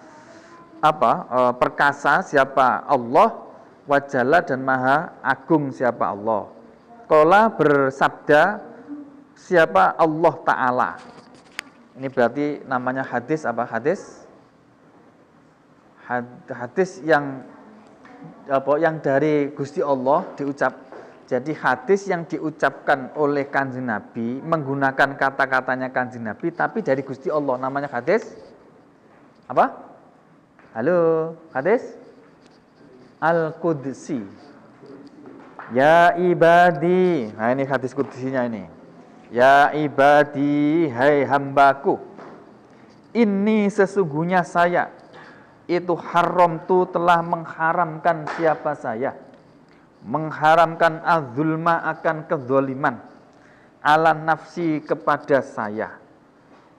A: perkasa siapa Allah wa jalla dan maha agung siapa Allah. Qala bersabda siapa Allah Ta'ala. Ini berarti namanya hadis apa? Hadis yang dari Gusti Allah diucap. Jadi hadis yang diucapkan oleh Kanjeng Nabi menggunakan kata-katanya Kanjeng Nabi tapi dari Gusti Allah namanya hadis apa? Halo, hadis Al-Qudsi. Ya ibadi. Nah ini hadis qudsinya ini. Ya ibadi, hai hambaku. Ini sesungguhnya saya itu haram tu telah mengharamkan siapa saya. Mengharamkan az-zulma akan kezaliman ala nafsi kepada saya.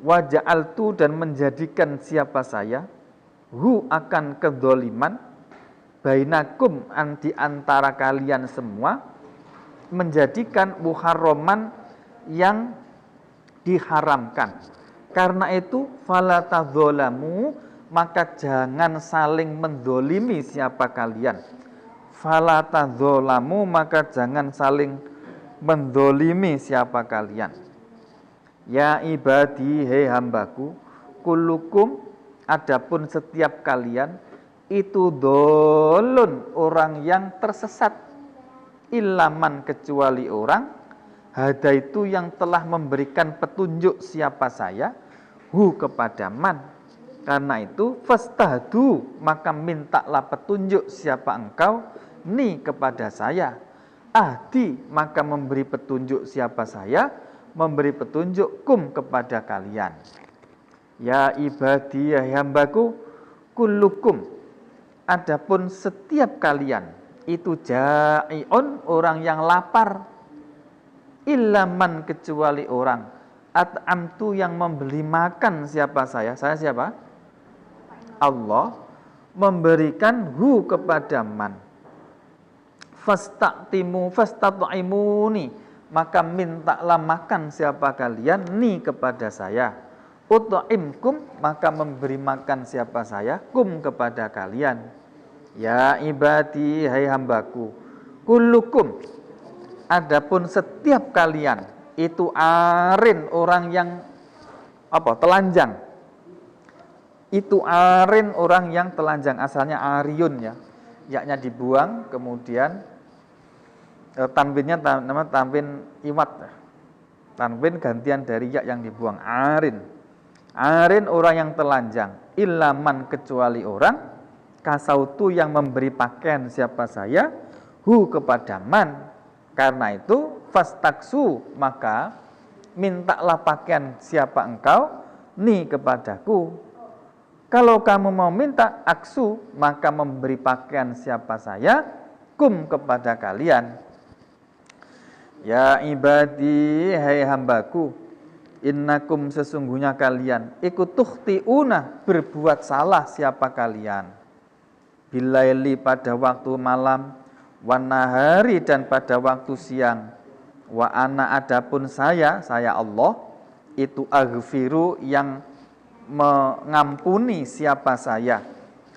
A: Wa ja'altu dan menjadikan siapa saya hu akan kezaliman bainakum di antara kalian semua menjadikan muharraman yang diharamkan. Karena itu fala tadzalamu maka jangan saling mendolimi siapa kalian. Fala tadzalamu maka jangan saling mendolimi siapa kalian. Ya ibadi hei hambaku kullukum adapun setiap kalian itu dolun orang yang tersesat ilaman kecuali orang hada itu yang telah memberikan petunjuk siapa saya hu kepada man. Karena itu fastahdu maka mintalah petunjuk siapa engkau ni kepada saya. Ahdi maka memberi petunjuk siapa saya memberi petunjuk kum kepada kalian. Ya ibadi ya hambaku kullukum adapun setiap kalian itu ja'iun orang yang lapar ilaman kecuali orang at'amtu yang memberi makan siapa saya siapa? Allah memberikan hu kepada man. Fastat'imuni maka mintalah makan siapa kalian ni kepada saya. Ut'imkum, maka memberi makan siapa saya kum kepada kalian. Ya ibadi, hai hambaku, kullukum, adapun setiap kalian itu arin, orang yang telanjang. Itu arin, orang yang telanjang, asalnya ariun ya. Yaknya dibuang, kemudian tanwinnya nama tanwin iwat. Tanwin gantian dari ya yang dibuang, arin. Arin orang yang telanjang, ilaman kecuali orang kasautu yang memberi pakaian siapa saya hu kepada man. Karena itu fastaksu, maka mintalah pakaian siapa engkau ni kepadaku. Kalau kamu mau minta aksu, maka memberi pakaian siapa saya kum kepada kalian. Ya ibadi, hai hambaku, innakum sesungguhnya kalian ikut tukhtiuna, berbuat salah siapa kalian. Bilaili pada waktu malam, wanahari dan pada waktu siang. Wa ana adapun saya Allah itu aghfiru yang mengampuni siapa saya,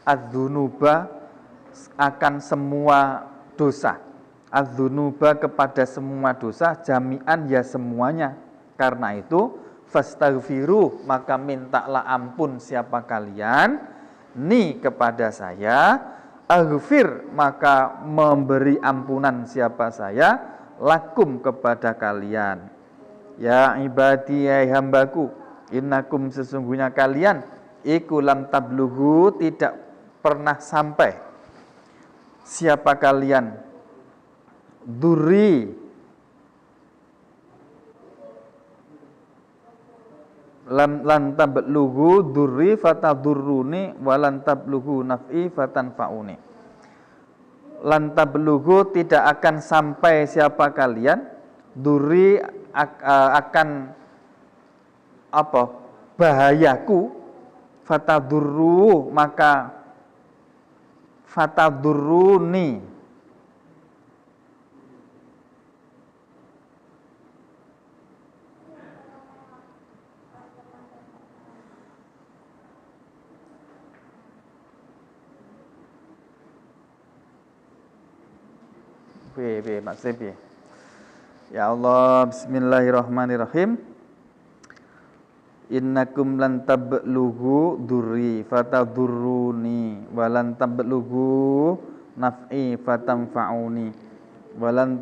A: adzunuba akan semua dosa, adzunuba kepada semua dosa, jami'an ya semuanya. Karena itu fastaghfiru, maka mintalah ampun siapa kalian ni kepada saya, aghfir, maka memberi ampunan siapa saya lakum kepada kalian. Ya ibadi, ya hambaku, innakum sesungguhnya kalian iku lam tablughu, tidak pernah sampai siapa kalian durri, lan tablughu durri fatadurruni walan tablughu naf'i fatanfa'uni. Lan tablughu tidak akan sampai siapa kalian durri akan bahayaku, fatadurru maka fatadurruni, maksudnya ya Allah. Bismillahirrahmanirrahim. Innakum lan tablughu durri fatadurruni walan tablughu naf'i fatanfa'uni walan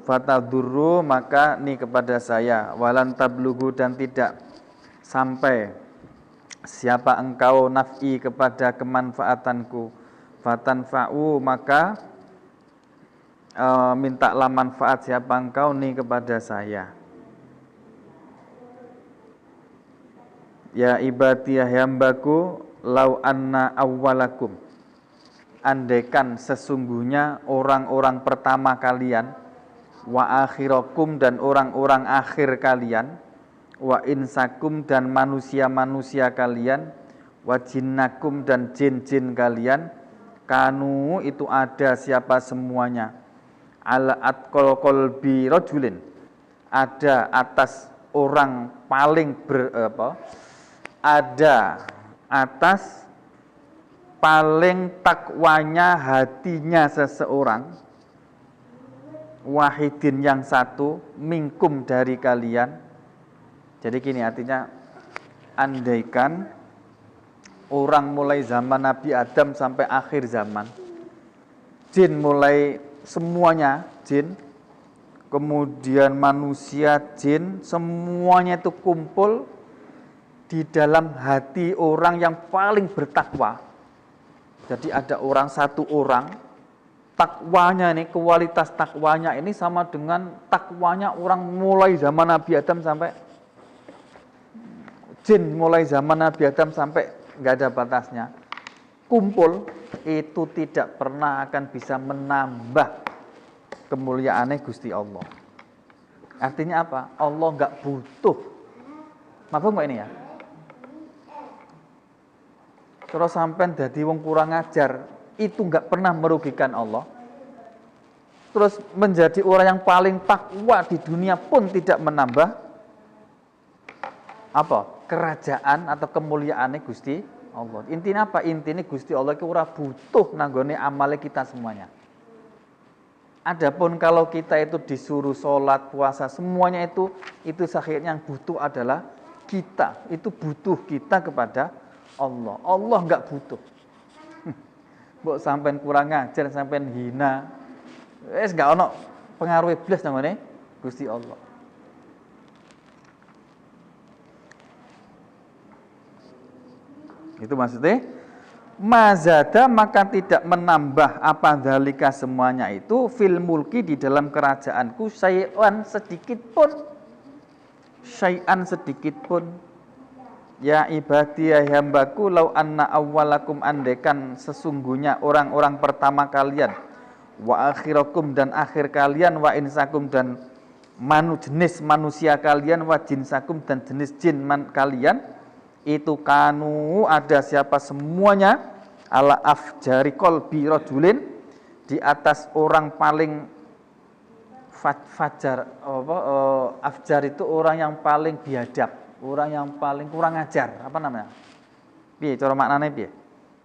A: fatadurru, maka ni kepada saya, walan tablughu dan tidak sampai siapa engkau naf'i kepada kemanfaatanku, fatanfa'u maka mintalah manfaat siapa engkau ni kepada saya. Ya ibadi, ya hambaku, lau anna awwalakum, andaikan sesungguhnya orang-orang pertama kalian, wa akhirakum dan orang-orang akhir kalian, wa insakum dan manusia-manusia kalian, wa jinnakum dan jin-jin kalian, kanu itu ada siapa semuanya, ala atqal qalbi rajulin, ada atas orang paling ada atas paling takwanya hatinya seseorang, wahidin yang satu, minkum dari kalian. Jadi gini artinya, andaikan orang mulai zaman Nabi Adam sampai akhir zaman, jin mulai semuanya jin, kemudian manusia, jin, semuanya itu kumpul di dalam hati orang yang paling bertakwa. Jadi ada orang, satu orang, takwanya ini, kualitas takwanya ini sama dengan takwanya orang mulai zaman Nabi Adam sampai jin, mulai zaman Nabi Adam sampai nggak ada batasnya. Kumpul itu tidak pernah akan bisa menambah kemuliaannya Gusti Allah. Artinya apa? Allah nggak butuh. Mafhum nggak ini ya? Terus sampai jadi wong kurang ajar, itu nggak pernah merugikan Allah. terus menjadi orang yang paling takwa di dunia pun tidak menambah apa? Kerajaan atau kemuliaannya Gusti Allah. Intinya apa? Intinya Gusti Allah itu ora butuh nanggone amale kita semuanya. Adapun kalau kita itu disuruh sholat, puasa, semuanya itu akhirnya yang butuh adalah kita. Itu butuh kita kepada Allah. Allah enggak butuh. Mbok sampean kurang ngajar, sampean hina. Wis enggak ono pengaruh iblis namanya Gusti Allah. Itu maksudnya mazada maka tidak menambah apa dzalika semuanya itu fil mulki di dalam kerajaanku syai'an sedikit pun ya ibadi ya hambaku lau anna awwalakum andekan sesungguhnya orang-orang pertama kalian wa akhirakum dan akhir kalian wa insakum dan jenis manusia kalian wa jinsakum dan jenis jin kalian itu kanu ada siapa semuanya ala afjari qalbi rajulin di atas orang paling fajar afjar itu orang yang paling biadab, orang yang paling kurang ajar, apa namanya? Piye cara maknane piye?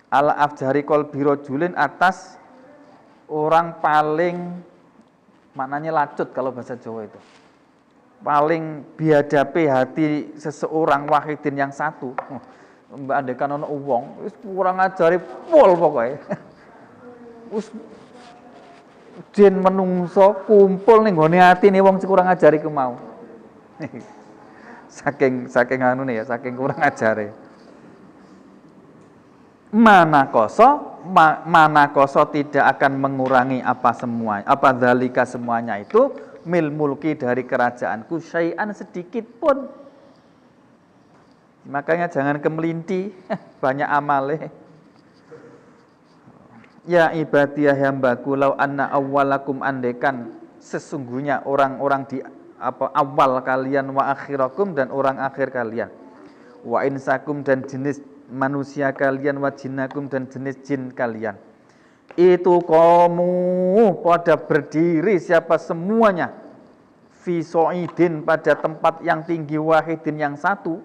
A: Ala afjari qalbi rajulin atas orang paling maknanya lacut kalau bahasa Jawa itu. Paling biadabe hati seseorang wahidin yang satu. Mbak andekan ana wong wis kurang ajari pol pokoke. Wis jin menungso kumpul ning gone atine wong kurang ajari ku mau. saking anune ya, saking kurang ajare. Mana koso tidak akan mengurangi apa dzalika semuanya itu mil mulki dari kerajaanku syai'an sedikit pun. Makanya jangan kemelinti, banyak amale. Ya ibadiyah hambaku lau anna awwalakum andekan sesungguhnya orang-orang di awal kalian wa akhirakum dan orang akhir kalian. Wa insakum dan jenis manusia kalian wa jinnakum dan jenis jin kalian. Itu kamu pada berdiri siapa semuanya fi so'idin pada tempat yang tinggi wahidin yang satu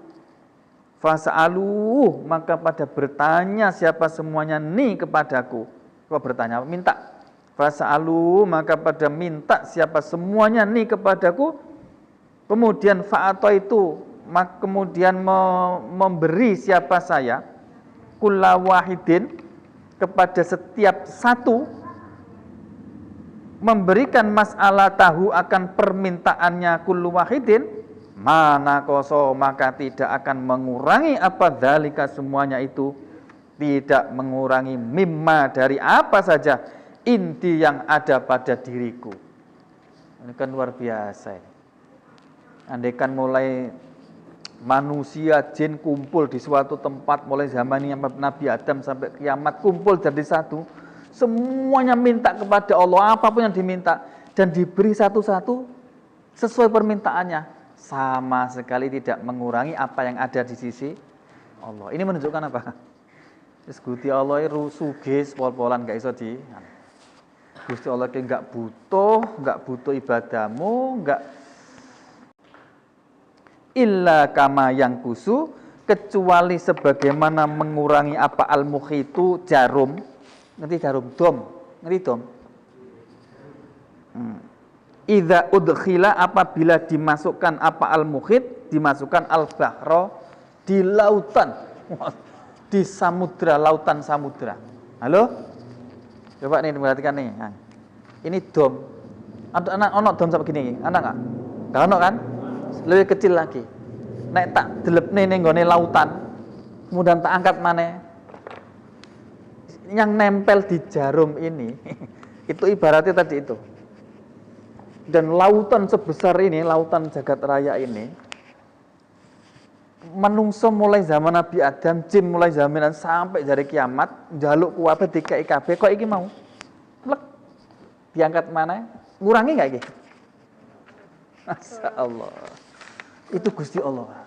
A: fasa'alu maka pada bertanya siapa semuanya ni kepadaku. Kok bertanya minta fasa'alu maka pada minta siapa semuanya ni kepadaku. Kemudian fa'ato itu kemudian memberi siapa saya kulla wahidin kepada setiap satu memberikan masalah tahu akan permintaannya kullu wahidin mana koso maka tidak akan mengurangi apa dzalika semuanya itu tidak mengurangi mimma dari apa saja inti yang ada pada diriku. Ini kan luar biasa ini. Andaikan mulai manusia jin kumpul di suatu tempat mulai zamannya Nabi Adam sampai kiamat kumpul jadi satu, semuanya minta kepada Allah apapun yang diminta dan diberi satu-satu sesuai permintaannya, sama sekali tidak mengurangi apa yang ada di sisi Allah. Ini menunjukkan apa? Gusti Allah itu sugih pol-polan gak iso di. Gusti Allah ki enggak butuh ibadahmu, enggak illa kama yang kusu kecuali sebagaimana mengurangi apa al-mukhitu jarum. Ngerti jarum dom? Ngerti dom? Idza udkhila apabila dimasukkan apa al-mukhit, dimasukkan al-bahra di lautan. Di samudra, lautan samudra. Halo? Coba nih perhatikan nih. Ini dom. Anak ono dom sampai gini, anak enggak? Enggak ono kan? Lebih kecil lagi. Nek tak delepne ning gone lautan, kemudian tak angkat maneh. Yang nempel di jarum ini itu ibaratnya tadi itu. Dan lautan sebesar ini, lautan jagat raya ini, menungso mulai zaman Nabi Adam, jin mulai zamanan sampai dari kiamat, njaluk kuwabe dikai kabeh kok iki mau. Plek. Diangkat mana? Ngurangi enggak iki? Masyaallah. Itu Gusti Allah.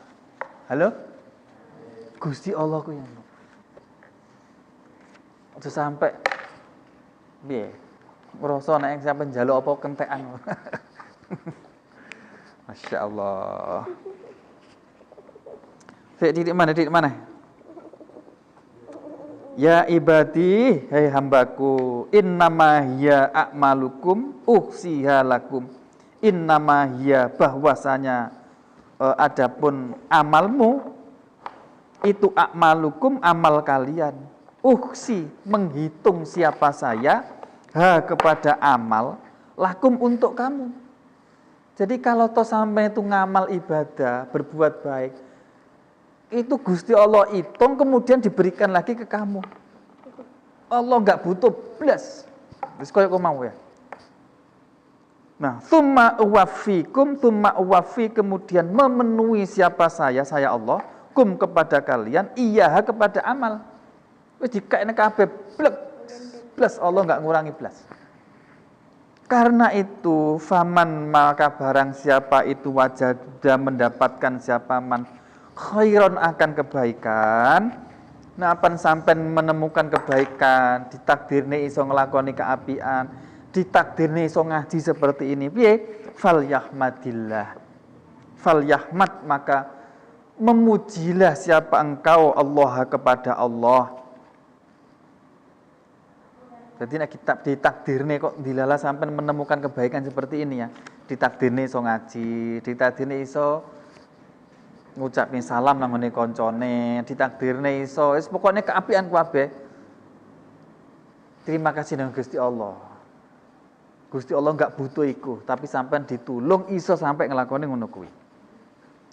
A: Halo? Gusti Allah ku yang. Aja sampai piye? Ngrasa nek sampe njaluk apa kentekan. Masya Allah. Titik mana? Ya ibadi, hai hambaku, innama hiya a'malukum uhsiha lakum. Innama hiya, bahwasanya adapun amalmu itu a'malukum, amal kalian. Uhsi, menghitung siapa saya, ha kepada amal, lakum untuk kamu. Jadi kalau toh sampai itu ngamal ibadah, berbuat baik, itu Gusti Allah hitung kemudian diberikan lagi ke kamu. Allah enggak butuh blas. Wis koyo mau ya. Nah, tsumma uwaffi kemudian memenuhi siapa saya Allah, kum kepada kalian, iyaha kepada amal. Wis dikaene kabeh blek. Blas Allah enggak ngurangi blas. Karena itu faman maka barang siapa itu wajada mendapatkan siapa man khairon akan kebaikan. Nah, apan sampean menemukan kebaikan, ditakdirne iso nglakoni keapian, ditakdirne iso ngaji seperti ini. Piye? Falyahmadillah. Falyahmad, maka memujilah siapa engkau Allah kepada Allah. Jadi nek kitab ditakdirne kok dilala sampean menemukan kebaikan seperti ini ya. Ditakdirne iso ngaji, ditakdirne iso ngucapin salam nang ngene koncone, ditakdirne iso, wis pokoknya keapian kabeh. Terima kasih nang Gusti Allah. Gusti Allah enggak butuh iku, tapi sampean ditulung iso sampai nglakoni ngono kuwi.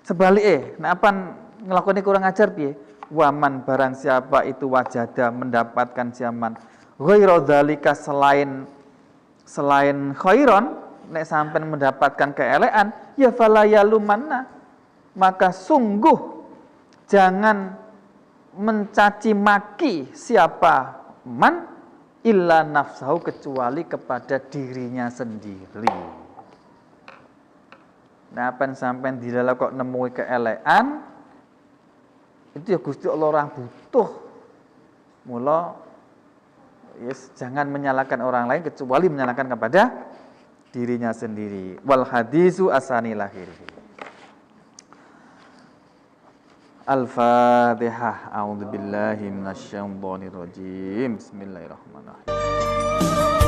A: Sebalike, nek apan nglakoni kurang ajar piye? Waman barang siapa itu wajada mendapatkan siaman ghairu dzalika selain khairon, nek sampean mendapatkan keelekan, ya fala yalumanna, maka sungguh jangan mencaci maki siapa man illa nafsahu, kecuali kepada dirinya sendiri. Nah, apa sampean dilala kok nemui keelekan, itu ya Gusti Allah ora butuh. Mula yes, jangan menyalahkan orang lain kecuali menyalahkan kepada dirinya sendiri. Wal hadisu asani lahirihi. Al-Fatihah. A'udzubillahi minasyaitonir rajim. Bismillahirrahmanirrahim.